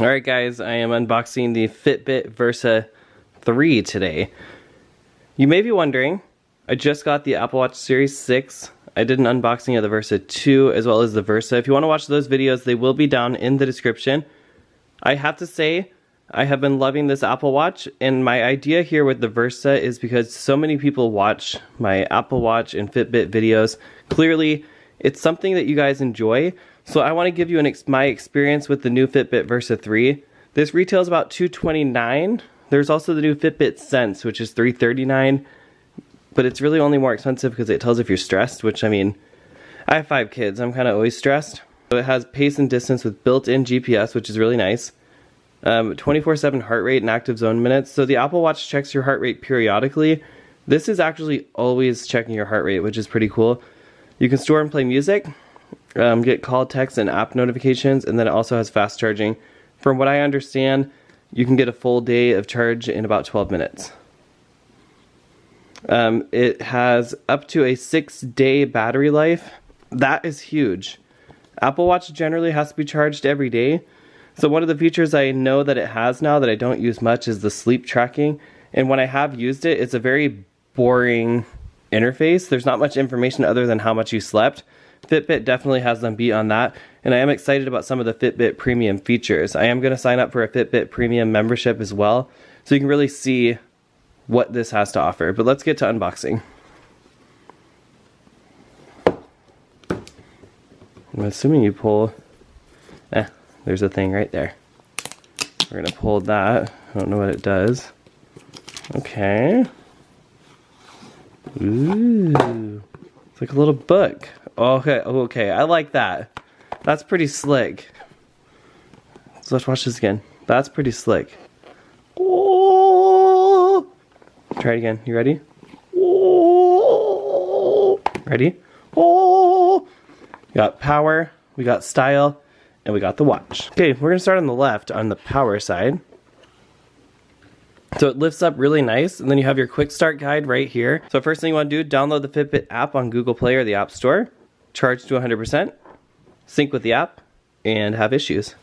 Alright guys, I am unboxing the Fitbit Versa 3 today. You may be wondering, I just got the Apple Watch Series 6. I did an unboxing of the Versa 2 as well as the Versa. If you want to watch those videos, they will be down in the description. I have to say, I have been loving this Apple Watch, and my idea here with the Versa is because so many people watch my Apple Watch and Fitbit videos. Clearly, it's something that you guys enjoy. So I want to give you my experience with the new Fitbit Versa 3. This retails about $229. There's also the new Fitbit Sense, which is $339. But it's really only more expensive because it tells if you're stressed, which, I mean, I have 5 kids. I'm kind of always stressed. So it has pace and distance with built-in GPS, which is really nice. 24/7 heart rate and active zone minutes. So the Apple Watch checks your heart rate periodically. This is actually always checking your heart rate, which is pretty cool. You can store and play music. Get call, text, and app notifications, and then it also has fast charging. From what I understand, you can get a full day of charge in about 12 minutes. It has up to a 6-day battery life. That is huge. Apple Watch generally has to be charged every day. So one of the features I know that it has now that I don't use much is the sleep tracking. And when I have used it, it's a very boring interface. There's not much information other than how much you slept. Fitbit definitely has them beat on that, and I am excited about some of the Fitbit Premium features. I am going to sign up for a Fitbit Premium membership as well, so you can really see what this has to offer. But let's get to unboxing. I'm assuming you pull... there's a thing right there. We're going to pull that. I don't know what it does. Okay. Ooh. It's like a little book. Okay, I like that. That's pretty slick. So let's watch this again. That's pretty slick. Oh! Try it again. You ready? Oh! Ready? Oh! We got power, we got style, and we got the watch. Okay, we're gonna start on the left on the power side. So it lifts up really nice, and then you have your quick start guide right here. So first thing you want to do, download the Fitbit app on Google Play or the App Store, charge to 100%, sync with the app, and have issues.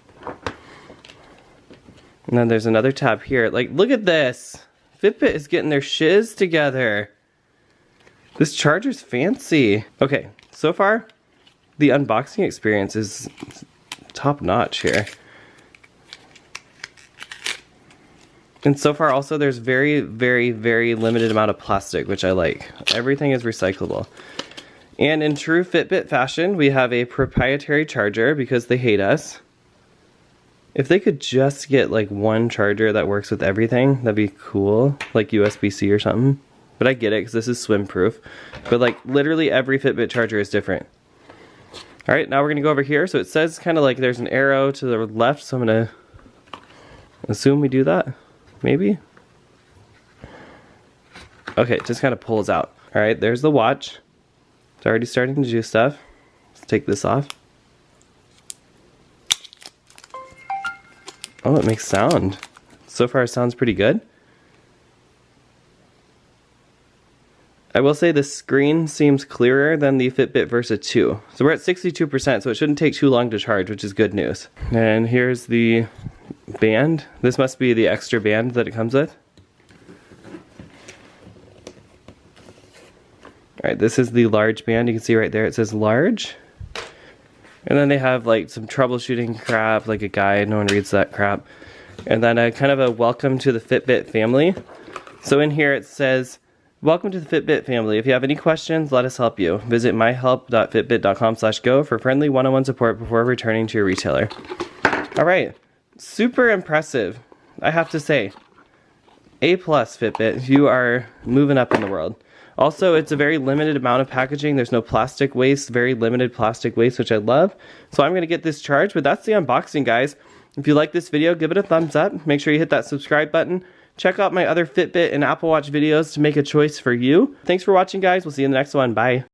And then there's another tab here. Like, look at this. Fitbit is getting their shiz together. This charger's fancy. Okay, so far, the unboxing experience is top notch here. And so far also there's very limited amount of plastic, which I like. Everything is recyclable. And in true Fitbit fashion, we have a proprietary charger because they hate us. If they could just get like one charger that works with everything, that'd be cool. Like USB-C or something. But I get it because this is swim proof. But like literally every Fitbit charger is different. Alright, now we're going to go over here. So it says kind of like there's an arrow to the left, so I'm going to assume we do that. Maybe? Okay, it just kind of pulls out. Alright, there's the watch. It's already starting to do stuff. Let's take this off. Oh, it makes sound. So far it sounds pretty good. I will say the screen seems clearer than the Fitbit Versa 2. So we're at 62%, so it shouldn't take too long to charge, which is good news. And here's the band. This must be the extra band that it comes with. Alright, this is the large band. You can see right there it says large. And then they have like some troubleshooting crap, like a guide. No one reads that crap. And then a kind of a welcome to the Fitbit family. So in here it says, welcome to the Fitbit family. If you have any questions, let us help you. Visit myhelp.fitbit.com/go for friendly one-on-one support before returning to your retailer. Alright. Super impressive, I have to say. A+ Fitbit, you are moving up in the world. Also, it's a very limited amount of packaging. There's no plastic waste, very limited plastic waste, which I love. So I'm going to get this charged, but that's the unboxing, guys. If you like this video, give it a thumbs up. Make sure you hit that subscribe button. Check out my other Fitbit and Apple Watch videos to make a choice for you. Thanks for watching, guys. We'll see you in the next one. Bye.